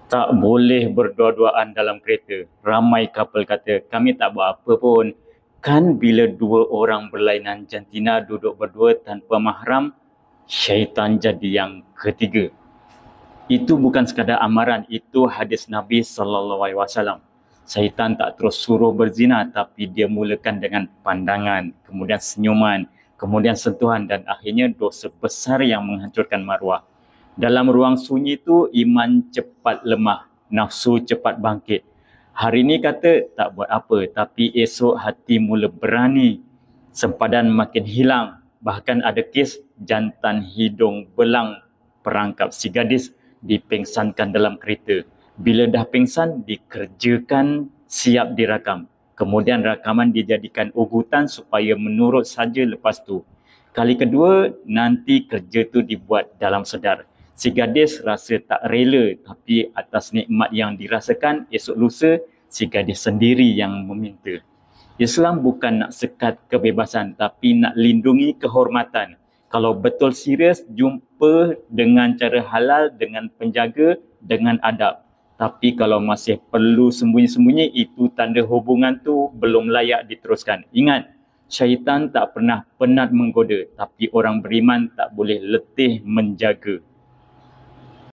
Tak boleh berdua-duaan dalam kereta. Ramai couple kata, kami tak buat apa pun. Kan bila dua orang berlainan jantina duduk berdua tanpa mahram, syaitan jadi yang ketiga. Itu bukan sekadar amaran, itu hadis Nabi SAW. Syaitan tak terus suruh berzina, tapi dia mulakan dengan pandangan, kemudian senyuman, kemudian sentuhan, dan akhirnya dosa besar yang menghancurkan maruah. Dalam ruang sunyi itu, iman cepat lemah, nafsu cepat bangkit. Hari ini kata tak buat apa, tapi esok hati mula berani, sempadan makin hilang. Bahkan ada kes jantan hidung belang perangkap si gadis dipengsankan dalam kereta. Bila dah pengsan, dikerjakan siap dirakam. Kemudian rakaman dijadikan ugutan supaya menurut saja lepas tu. Kali kedua, nanti kerja tu dibuat dalam sedar. Si gadis rasa tak rela, tapi atas nikmat yang dirasakan, esok lusa si gadis sendiri yang meminta. Islam bukan nak sekat kebebasan, tapi nak lindungi kehormatan. Kalau betul serius, jumpa dengan cara halal, dengan penjaga, dengan adab. Tapi kalau masih perlu sembunyi-sembunyi, itu tanda hubungan tu belum layak diteruskan. Ingat, syaitan tak pernah penat menggoda, tapi orang beriman tak boleh letih menjaga.